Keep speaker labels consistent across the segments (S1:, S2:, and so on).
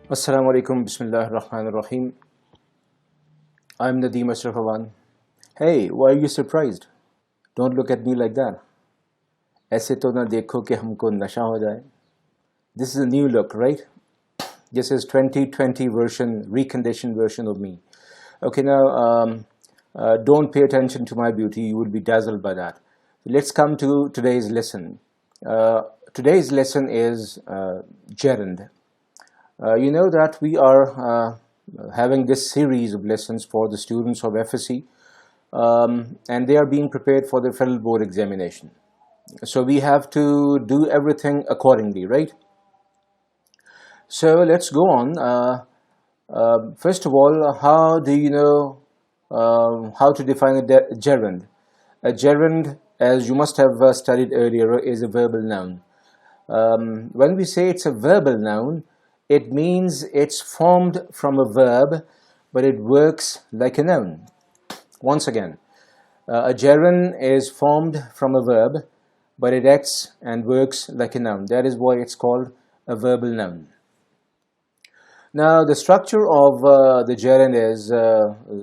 S1: Assalamu alaikum, bismillah ar-Rahman ar-Rahim. I'm Nadeem Ashraf Awan. Hey, why are you surprised? Don't look at me like that. ऐसे तो ना देखो कि हमको नशा हो जाए. This is a new look, right? This is 2020 version, reconditioned version of me. Okay, now don't pay attention to my beauty. You will be dazzled by that. Let's come to today's lesson. Today's lesson is gerund. You know that we are having this series of lessons for the students of FSC, and they are being prepared for the federal board examination. So we have to do everything accordingly, right? So let's go on. First of all, how do you know how to define a gerund? A gerund, as you must have studied earlier, is a verbal noun. When we say it's a verbal noun, it means it's formed from a verb, but it works like a noun. Once again, a gerund is formed from a verb, but it acts and works like a noun. That is why it's called a verbal noun. Now, the structure of the gerund is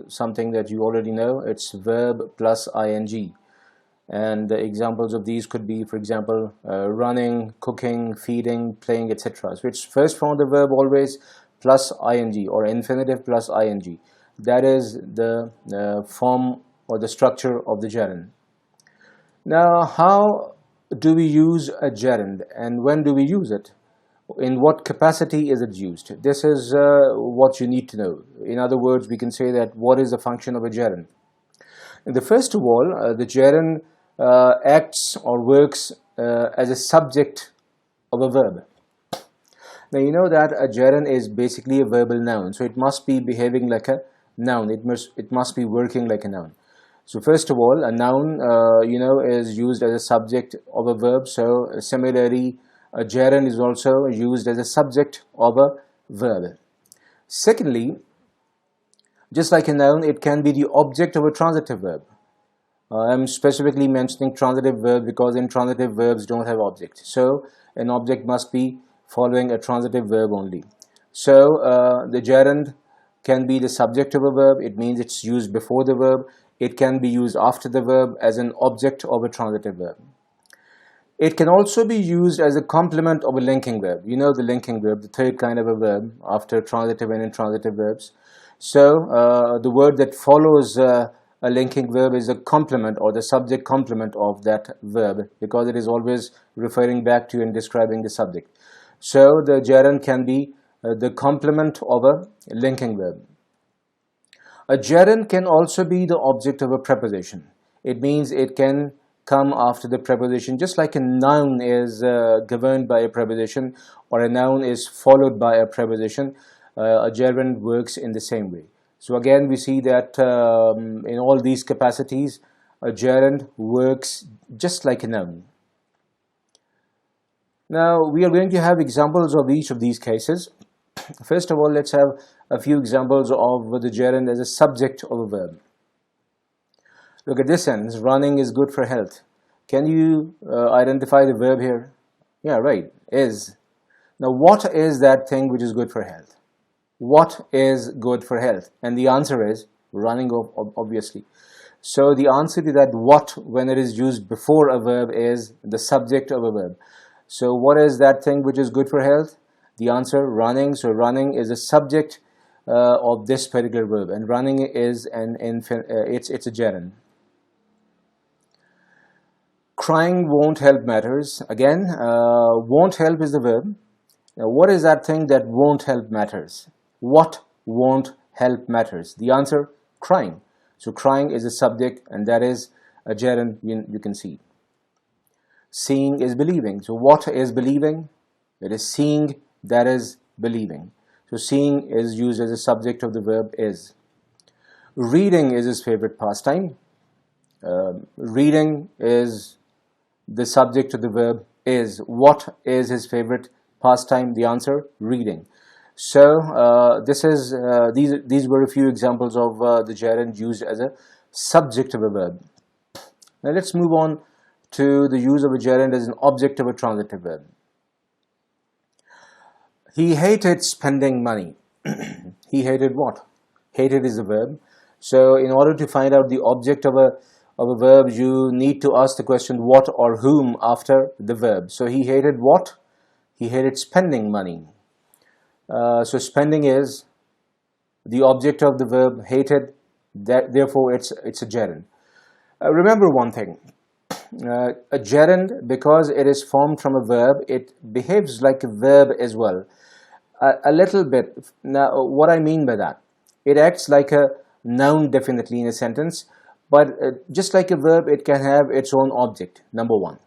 S1: something that you already know. It's verb plus ing. And the examples of these could be, for example, running, cooking, feeding, playing, etc. So it's first from the verb always plus ing, or infinitive plus ing. That is the form or the structure of the gerund. Now, how do we use a gerund, and when do we use it? In what capacity is it used? This is what you need to know. In other words, we can say that what is the function of a gerund? The first of all, the gerund acts or works as a subject of a verb. Now you know that a gerund is basically a verbal noun, so it must be behaving like a noun. It must be working like a noun. So first of all, a noun is used as a subject of a verb. So similarly, a gerund is also used as a subject of a verb. Secondly, just like a noun, it can be the object of a transitive verb. I'm specifically mentioning transitive verbs because intransitive verbs don't have object. So an object must be following a transitive verb only. So the gerund can be the subject of a verb. It means it's used before the verb. It can be used after the verb as an object of a transitive verb. It can also be used as a complement of a linking verb. You know the linking verb, the third kind of a verb after transitive and intransitive verbs. So the word that follows a linking verb is a complement or the subject complement of that verb, because it is always referring back to and describing the subject. So the gerund can be the complement of a linking verb. A gerund can also be the object of a preposition. It means it can come after the preposition, just like a noun is governed by a preposition, or a noun is followed by a preposition. A gerund works in the same way. So again, we see that in all these capacities, a gerund works just like a noun. Now, we are going to have examples of each of these cases. First of all, let's have a few examples of the gerund as a subject of a verb. Look at this sentence, running is good for health. Can you identify the verb here? Yeah, right, is. Now, what is that thing which is good for health? What is good for health? And the answer is running, obviously. So the answer to that what, when it is used before a verb, is the subject of a verb. So what is that thing which is good for health? The answer, running. So running is a subject of this particular verb, and running is it's a gerund. Crying won't help matters. Again, won't help is the verb. Now, what is that thing that won't help matters? What won't help matters? The answer, crying. So crying is a subject, and that is a gerund, you can see. Seeing is believing. So what is believing? It is seeing, that is believing. So seeing is used as a subject of the verb is. Reading is his favorite pastime. Reading is the subject of the verb is. What is his favorite pastime? The answer, reading. So these were a few examples of the gerund used as a subject of a verb. Now let's move on to the use of a gerund as an object of a transitive verb. He hated spending money. He hated what? Hated is a verb. So in order to find out the object of a verb, you need to ask the question what or whom after the verb. So he hated what? He hated spending money. So spending is the object of the verb, hated, that, therefore it's a gerund. Remember one thing. A gerund, because it is formed from a verb, it behaves like a verb as well. A little bit. Now, what I mean by that, it acts like a noun definitely in a sentence, but just like a verb, it can have its own object, number one.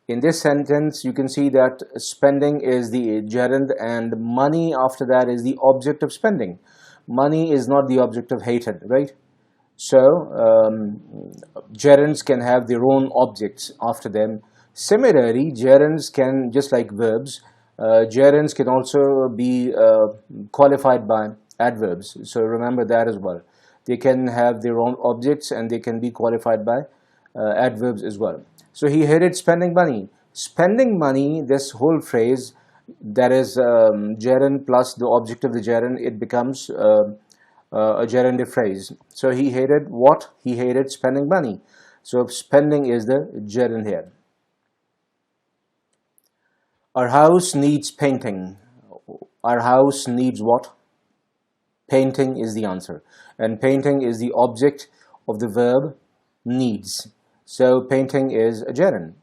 S1: In this sentence, you can see that spending is the gerund and money after that is the object of spending. Money is not the object of hated, right? So, gerunds can have their own objects after them. Similarly, gerunds can, just like verbs, gerunds can also be qualified by adverbs. So remember that as well. They can have their own objects and they can be qualified by adverbs as well. So he hated spending money. Spending money, this whole phrase, that is gerund plus the object of the gerund, it becomes a gerundive phrase. So he hated what? He hated spending money. So spending is the gerund here. Our house needs painting. Our house needs what? Painting is the answer. And painting is the object of the verb needs. So painting is a gerund.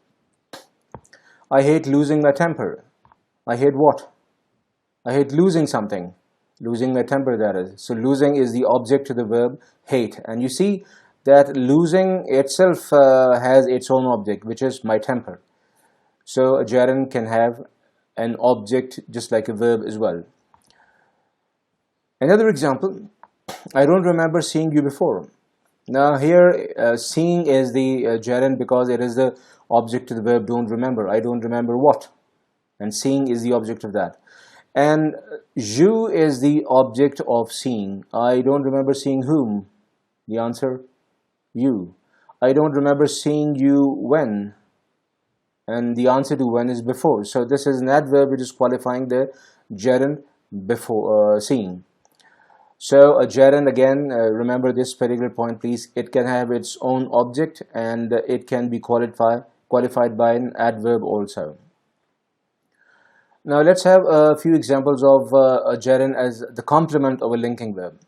S1: I hate losing my temper. I hate what? I hate losing something. Losing my temper, that is. So losing is the object to the verb hate. And you see that losing itself has its own object, which is my temper. So a gerund can have an object just like a verb as well. Another example, I don't remember seeing you before. Now here, seeing is the gerund because it is the object to the verb don't remember. I don't remember what. And seeing is the object of that. And you is the object of seeing. I don't remember seeing whom. The answer, you. I don't remember seeing you when. And the answer to when is before. So this is an adverb which is qualifying the gerund before seeing. So a gerund, again, remember this particular point please, it can have its own object and it can be qualified by an adverb also. Now let's have a few examples of a gerund as the complement of a linking verb.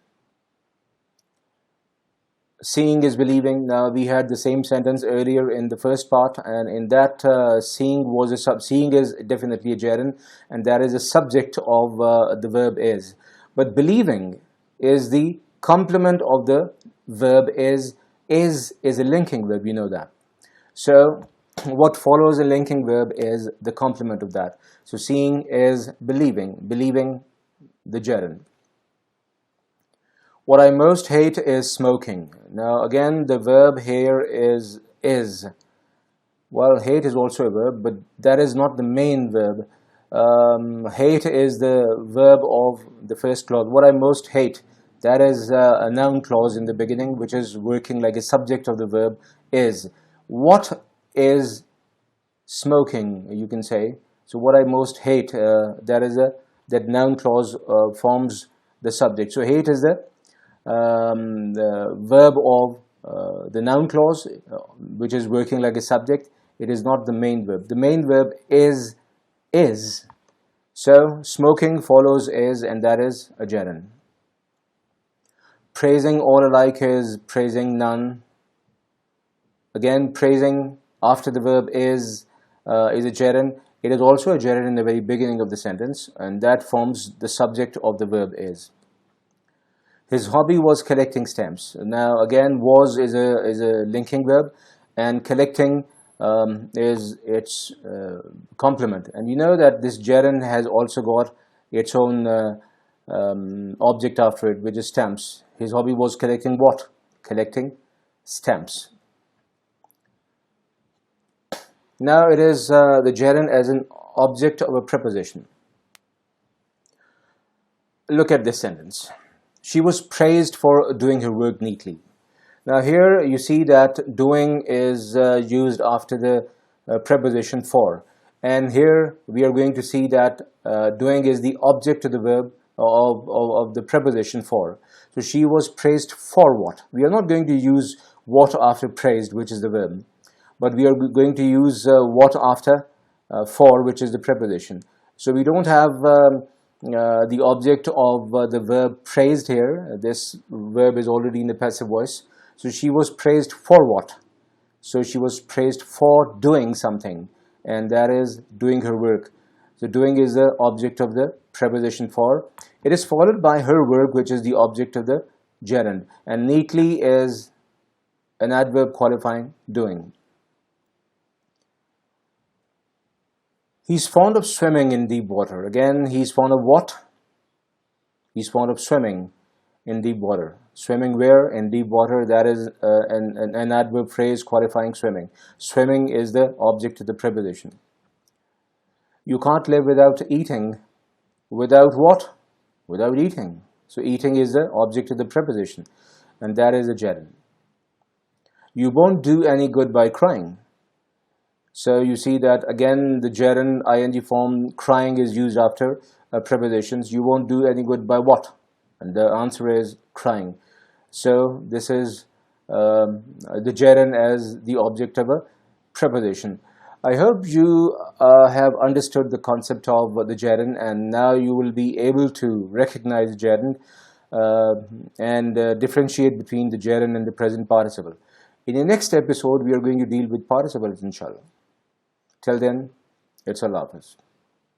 S1: Seeing is believing. Now we had the same sentence earlier in the first part, and in that seeing is definitely a gerund, and that is a subject of the verb is. But believing is the complement of the verb is a linking verb, you know that. So what follows a linking verb is the complement of that. So seeing is believing the gerund. What I most hate is smoking. Now again, the verb here is. Well, hate is also a verb, but that is not the main verb. Hate is the verb of the first clause. What I most hate, that is a noun clause in the beginning, which is working like a subject of the verb is. What is smoking, you can say. So what I most hate, that noun clause forms the subject. So hate is the verb of the noun clause, which is working like a subject. It is not the main verb. The main verb is. So smoking follows is, and that is a gerund. Praising all alike is praising none. Again, praising after the verb is a gerund. It is also a gerund in the very beginning of the sentence, and that forms the subject of the verb is. His hobby was collecting stamps. Now again, was is a linking verb, and collecting is its complement. And you know that this gerund has also got its own object after it, which is stamps. His hobby was collecting what? Collecting stamps. Now it is the gerund as an object of a preposition. Look at this sentence. She was praised for doing her work neatly. Now here you see that doing is used after the preposition for. And here we are going to see that doing is the object of the verb of the preposition for. So she was praised for what? We are not going to use what after praised, which is the verb, but we are going to use what after for, which is the preposition. So we don't have the object of the verb praised here. This verb is already in the passive voice. So she was praised for what? So she was praised for doing something, and that is doing her work. So doing is the object of the preposition for. It is followed by her work, which is the object of the gerund, and neatly is an adverb qualifying doing. He's fond of swimming in deep water. Again, he's fond of what? He's fond of swimming in deep water. Swimming where? In deep water. That is an adverb phrase qualifying swimming. Swimming is the object of the preposition. You can't live without eating. Without what? Without eating. So eating is the object of the preposition, and that is the gerund. You won't do any good by crying. So you see that again the gerund ing form crying is used after prepositions. You won't do any good by what? And the answer is crying. So this is the gerund as the object of a preposition. I hope you have understood the concept of the gerund, and now you will be able to recognize the gerund and differentiate between the gerund and the present participle. In the next episode, we are going to deal with participles, inshallah. Till then, it's Allah Hafiz.